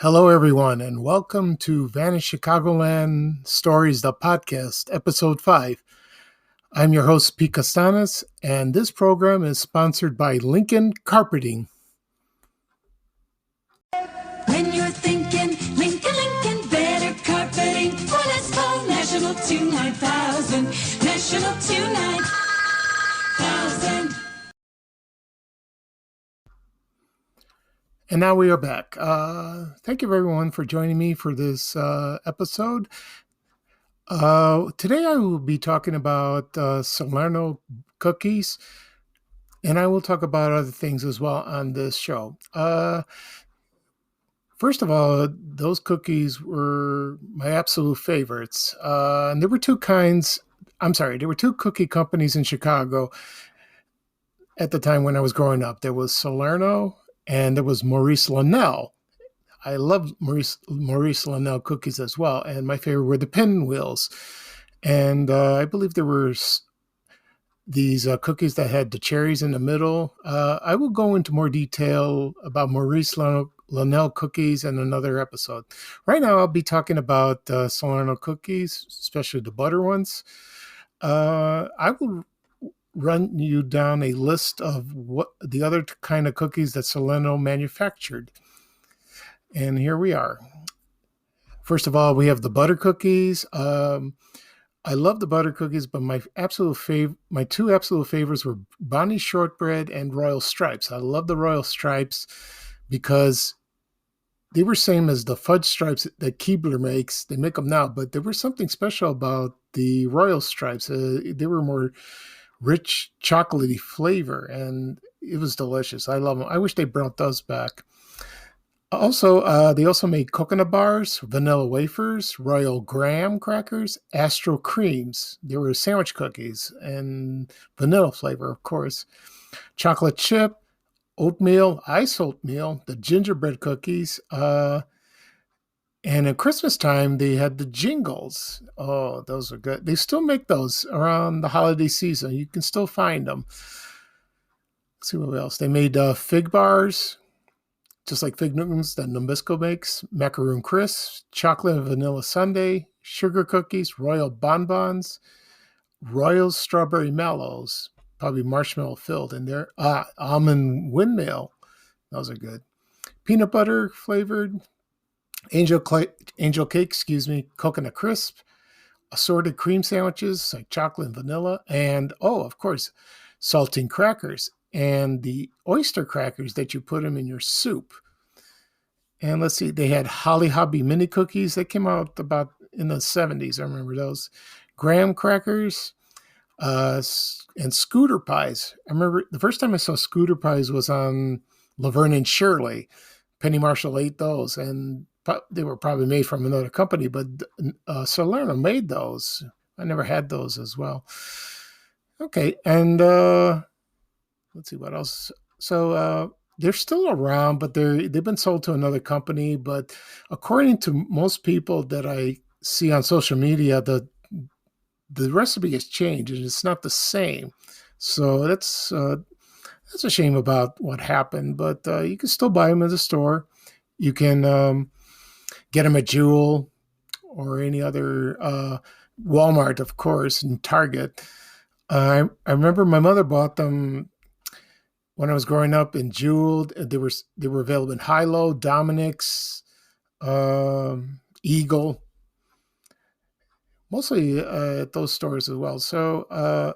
Hello, everyone, and welcome to Vanish Chicagoland Stories, the podcast, episode 5. I'm your host, Pete Castanes, and this program is sponsored by Lincoln Carpeting. When you're thinking Lincoln, better carpeting. Well, let's call National 29000. National 29000. And now we are back. Thank you, everyone, for joining me for this episode. Today I will be talking about Salerno Cookies, and I will talk about other things as well on this show. First of all, those cookies were my absolute favorites. And there were two cookie companies in Chicago at the time when I was growing up. There was Salerno and there was Maurice Linnell. I loved Maurice Linnell cookies as well. And my favorite were the pinwheels. And I believe there were these cookies that had the cherries in the middle. I will go into more detail about Maurice Linnell cookies in another episode. Right now, I'll be talking about Salerno cookies, especially the butter ones. I will run you down a list of what the other kind of cookies that Salerno manufactured. And here we are. First of all, we have the butter cookies. I love the butter cookies, but my two absolute favorites were Bonnie Shortbread and Royal Stripes. I love the Royal Stripes because they were same as the fudge stripes that Keebler makes. They make them now, but there was something special about the Royal Stripes. They were more rich, chocolatey flavor, and it was delicious. I love them. I wish they brought those back. Also, they also made coconut bars, vanilla wafers, Royal Graham crackers, Astro creams. They were sandwich cookies and vanilla flavor, of course. Chocolate chip, oatmeal, ice oatmeal, the gingerbread cookies. And at Christmas time, they had the jingles. Oh, those are good. They still make those around the holiday season. You can still find them. Let's see what else. They made fig bars, just like Fig Newtons that Nabisco makes, macaroon crisps, chocolate and vanilla sundae, sugar cookies, royal bonbons, royal strawberry mallows, probably marshmallow filled in there, almond windmill, those are good, peanut butter flavored, angel cake, coconut crisp, assorted cream sandwiches like chocolate and vanilla, and of course, saltine crackers. And the oyster crackers that you put them in your soup. And let's see, they had Holly Hobby mini cookies. They came out about in the 70s. I remember those. Graham crackers and scooter pies. I remember the first time I saw scooter pies was on Laverne and Shirley. Penny Marshall ate those, and they were probably made from another company, but Salerno made those. I never had those as well. Okay, and let's see what else. So they're still around, but they've been sold to another company. But according to most people that I see on social media, the recipe has changed and it's not the same. So that's a shame about what happened. But you can still buy them in the store. You can get them at Jewel or any other Walmart, of course, and Target. I remember my mother bought them when I was growing up in Jewel. They were available in High-Low, Dominic's, Eagle, mostly at those stores as well. So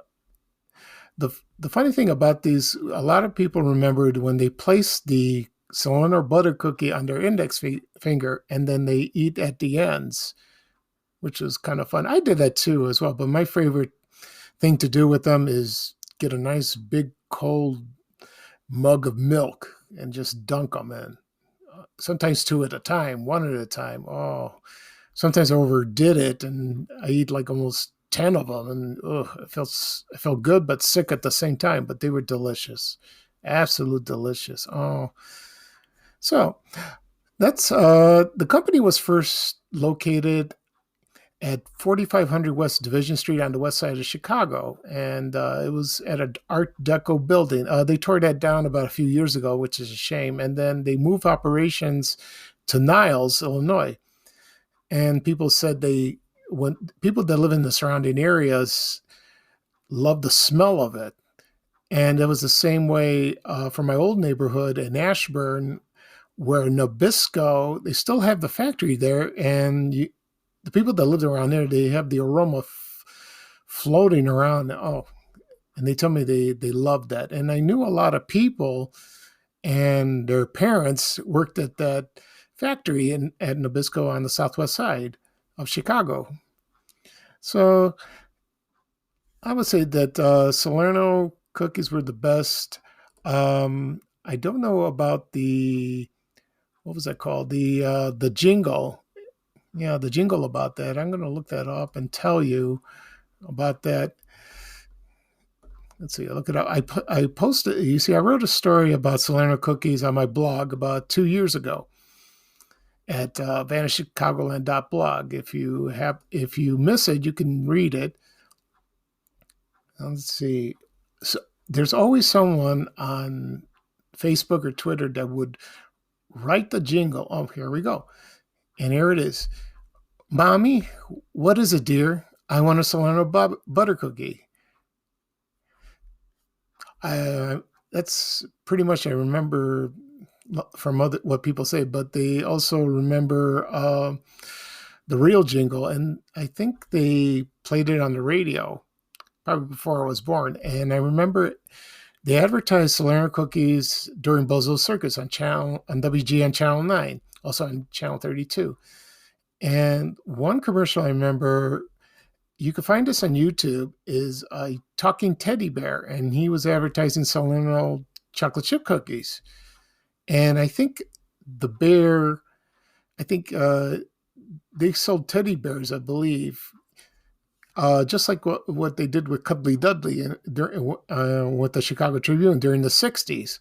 the funny thing about these, a lot of people remembered when they placed the Salerno butter cookie on their index finger and then they eat at the ends, which was kind of fun. I did that too as well, but my favorite thing to do with them is get a nice big cold mug of milk and just dunk them in. Sometimes two at a time, one at a time. Oh, sometimes I overdid it and I eat like almost 10 of them, and it felt good but sick at the same time. But they were delicious, absolute delicious. Oh, so that's the company was first located at 4500 West Division Street on the west side of Chicago. And it was at an Art Deco building. They tore that down about a few years ago, which is a shame. And then they moved operations to Niles, Illinois, and people said they when people that live in the surrounding areas love the smell of it. And it was the same way for my old neighborhood in Ashburn, where Nabisco, they still have the factory there, and the people that lived around there, they have the aroma floating around. Oh, and they tell me they loved that. And I knew a lot of people, and their parents worked at that factory at Nabisco on the southwest side of Chicago. So I would say that Salerno cookies were the best. I don't know about the what was that called? The jingle. Yeah, the jingle about that. I'm going to look that up and tell you about that. Let's see. Look it up. I posted. You see, I wrote a story about Salerno cookies on my blog about 2 years ago at vanishchicagoland.blog. If you miss it, you can read it. Let's see. So there's always someone on Facebook or Twitter that would write the jingle. Oh, here we go. And here it is. Mommy, what is it, dear? I want a Salerno butter cookie. Uh, that's pretty much I remember from what people say, but they also remember the real jingle, and I think they played it on the radio probably before I was born. And I remember they advertised Salerno cookies during Bozo Circus on WGN Channel 9, also on Channel 32. And one commercial I remember, you can find this on YouTube, is a talking teddy bear, and he was advertising Salerno chocolate chip cookies. And I think the bear, I think they sold teddy bears, I believe, just like what they did with Cuddly Dudley with the Chicago Tribune during the 60s.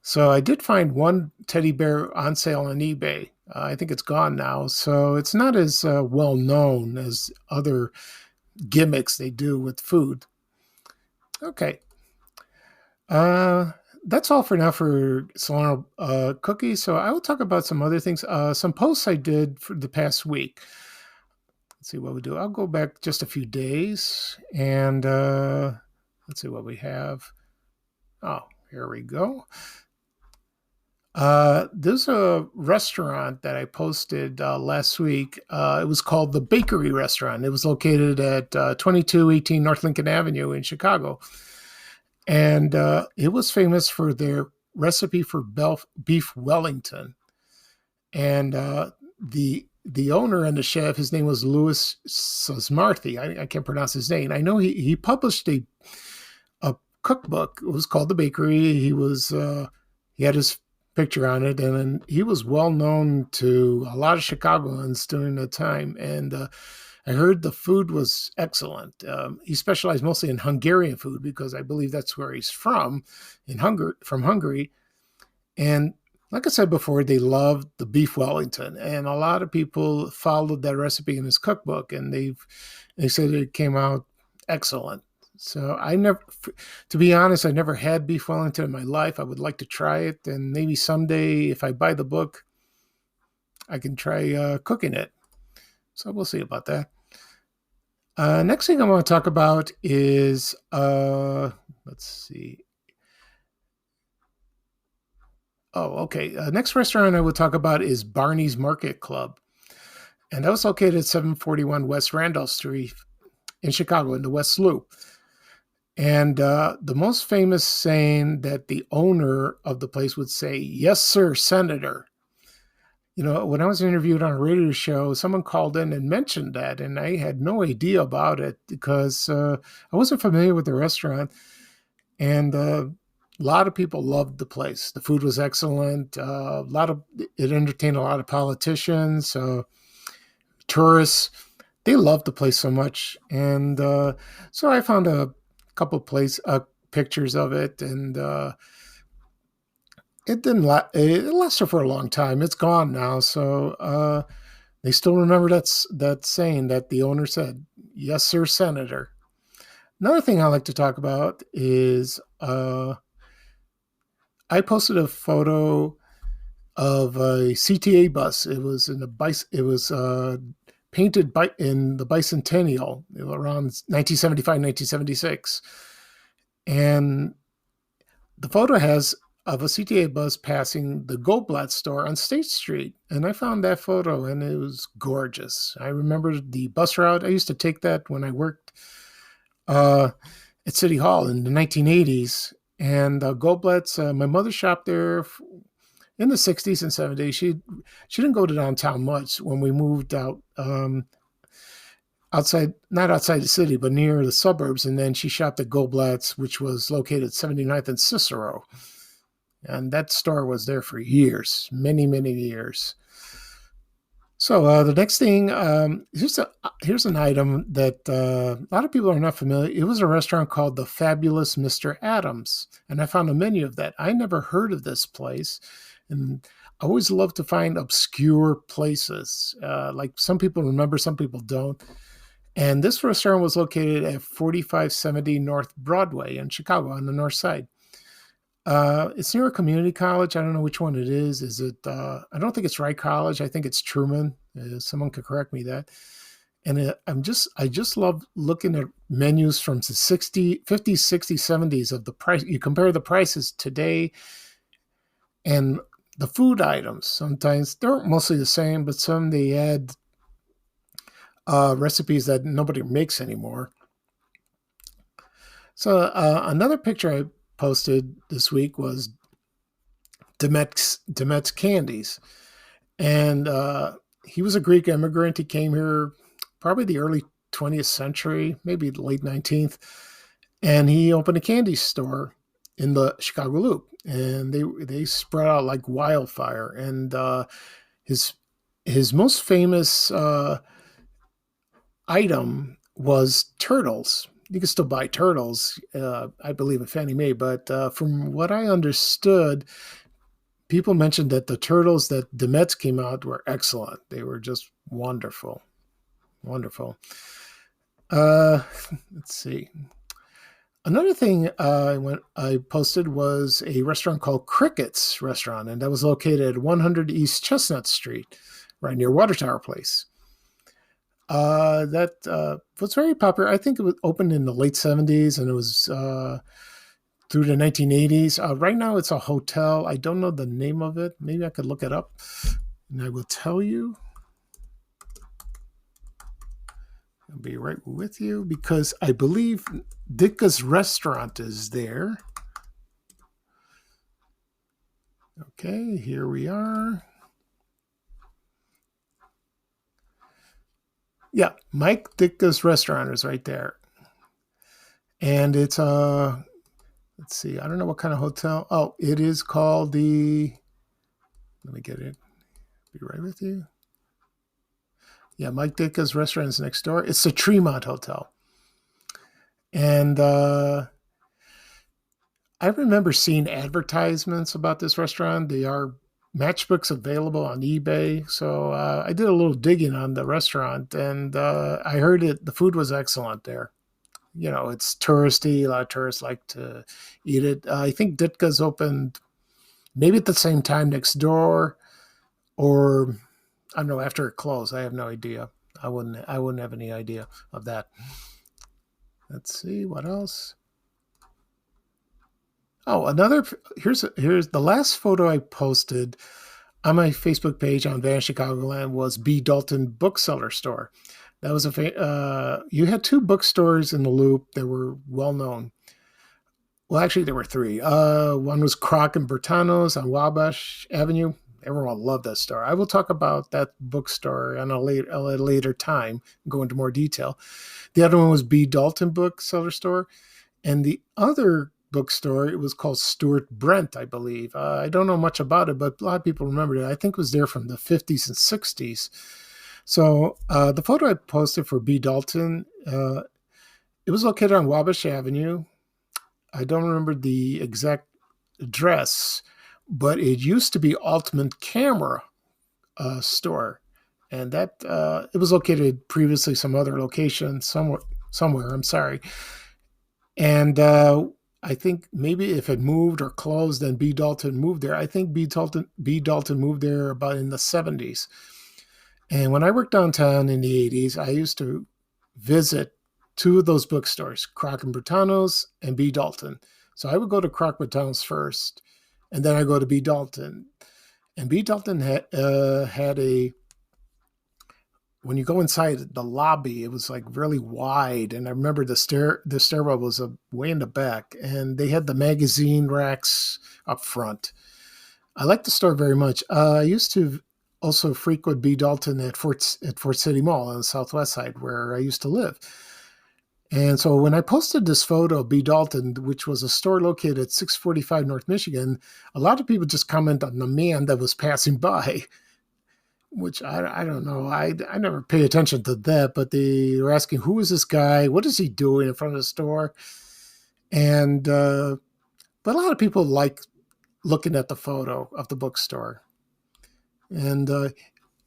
So I did find one teddy bear on sale on eBay. I think it's gone now. So it's not as well known as other gimmicks they do with food. Okay. That's all for now for Salerno cookies. So I will talk about some other things. Some posts I did for the past week. Let's see what we do. I'll go back just a few days and let's see what we have. Oh, here we go. There's a restaurant that I posted last week. It was called the Bakery Restaurant. It was located at 2218 North Lincoln Avenue in Chicago. And it was famous for their recipe for beef Wellington. And the owner and the chef, his name was Louis Sosmarthy. I can't pronounce his name. I know he published a cookbook. It was called The Bakery. He had his picture on it, and he was well known to a lot of Chicagoans during the time. And I heard the food was excellent. He specialized mostly in Hungarian food because I believe that's where he's from Hungary. And like I said before, they loved the beef Wellington, and a lot of people followed that recipe in his cookbook, and they said it came out excellent. So to be honest, I never had beef Wellington in my life. I would like to try it, and maybe someday, if I buy the book, I can try cooking it. So we'll see about that. Next thing I want to talk about is let's see. Oh, okay. Next restaurant I will talk about is Barney's Market Club, and that was located at 741 West Randolph Street in Chicago in the West Loop. And the most famous saying that the owner of the place would say, "Yes, sir, Senator." You know, when I was interviewed on a radio show, someone called in and mentioned that, and I had no idea about it because I wasn't familiar with the restaurant. And a lot of people loved the place. The food was excellent. It entertained a lot of politicians, tourists. They loved the place so much, and so I found a couple pictures of it, and it didn't. It lasted for a long time. It's gone now, so they still remember that saying that the owner said, "Yes, sir, Senator." Another thing I like to talk about is I posted a photo of a CTA bus. It was in the It was painted in the bicentennial around 1975, 1976, and the photo has of a CTA bus passing the Goldblatt store on State Street. And I found that photo and it was gorgeous. I remember the bus route. I used to take that when I worked uh, at City Hall in the 1980s. And Goldblatt's, my mother shopped there in the 60s and 70s. She didn't go to downtown much when we moved out outside, not outside the city, but near the suburbs. And then she shopped at Goldblatt's, which was located at 79th and Cicero. And that store was there for years, many, many years. So the next thing, here's an item that a lot of people are not familiar. It was a restaurant called the Fabulous Mr. Adams, and I found a menu of that. I never heard of this place, and I always love to find obscure places. Like some people remember, some people don't. And this restaurant was located at 4570 North Broadway in Chicago on the north side. It's near a community college. I don't know which one it is. Is it? I don't think it's Wright College. I think it's Truman. Someone could correct me that. And I just love looking at menus from the 60, 50s, 60s, 70s of the price. You compare the prices today and the food items. Sometimes they're mostly the same, but some they add recipes that nobody makes anymore. So another picture I posted this week was Demet's Candies. And he was a Greek immigrant. He came here probably the early 20th century, maybe late 19th. And he opened a candy store in the Chicago Loop. And they spread out like wildfire. And his most famous item was turtles. You can still buy turtles, I believe, at Fannie Mae. But from what I understood, people mentioned that the turtles that Demet's came out were excellent. They were just wonderful, wonderful. Let's see. Another thing I posted was a restaurant called Cricket's Restaurant, and that was located at 100 East Chestnut Street, right near Water Tower Place. That was very popular. I think it was opened in the late 70s and it was through the 1980s. Right now it's a hotel. I don't know the name of it. Maybe I could look it up and I will tell you. I'll be right with you because I believe Ditka's Restaurant is there. Okay, here we are. Yeah, Mike Ditka's Restaurant is right there. And it's let's see, I don't know what kind of hotel. Oh, it is called let me get it. Be right with you. Yeah, Mike Ditka's Restaurant is next door. It's the Tremont Hotel. And I remember seeing advertisements about this restaurant. They are matchbooks available on eBay. So I did a little digging on the restaurant, and I heard the food was excellent there. You know, it's touristy. A lot of tourists like to eat it. I think Ditka's opened maybe at the same time next door, or I don't know, after it closed. I have no idea. I wouldn't have any idea of that. Let's see what else. Oh, here's the last photo I posted on my Facebook page on Van Chicagoland was B. Dalton Bookseller Store. That was you had two bookstores in the Loop that were well known. Well, actually, there were three. One was Kroc and Bertano's on Wabash Avenue. Everyone loved that store. I will talk about that bookstore on a later time, go into more detail. The other one was B. Dalton Bookseller Store, and the other bookstore, it was called Stuart Brent, I believe. I don't know much about it, but a lot of people remember it. I think it was there from the 50s and 60s. So the photo I posted for B. Dalton, it was located on Wabash Avenue. I don't remember the exact address, but it used to be Ultimate Camera store. And that it was located previously some other location somewhere. I'm sorry. And I think maybe if it moved or closed, then B. Dalton moved there. I think B. Dalton moved there about in the 70s. And when I worked downtown in the 80s, I used to visit two of those bookstores, Croc and Brutano's and B. Dalton. So I would go to Croc Brutano's first, and then I go to B. Dalton. And B. Dalton had a, when you go inside the lobby, it was like really wide. And I remember the stairwell was way in the back, and they had the magazine racks up front. I like the store very much. I used to also frequent B. Dalton at Fort City Mall on the Southwest Side, where I used to live. And so when I posted this photo of B. Dalton, which was a store located at 645 North Michigan, a lot of people just comment on the man that was passing by, which I don't know. I never pay attention to that, but they were asking, who is this guy? What is he doing in front of the store? And but a lot of people like looking at the photo of the bookstore. And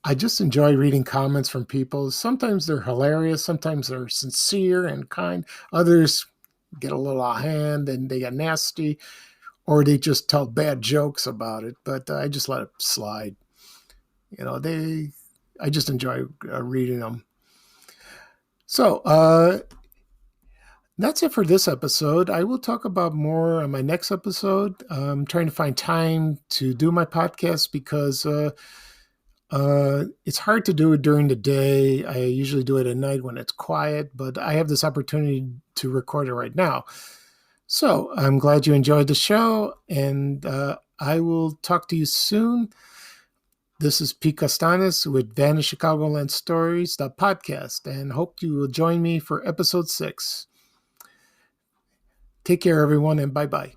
I just enjoy reading comments from people. Sometimes they're hilarious, sometimes they're sincere and kind. Others get a little out of hand and they get nasty, or they just tell bad jokes about it. But I just let it slide. You know, I just enjoy reading them. So that's it for this episode. I will talk about more on my next episode. I'm trying to find time to do my podcast because it's hard to do it during the day. I usually do it at night when it's quiet, but I have this opportunity to record it right now. So I'm glad you enjoyed the show, and I will talk to you soon. This is Pete Costanis with Vanished Chicagoland Stories, the podcast, and hope you will join me for episode 6. Take care, everyone, and bye-bye.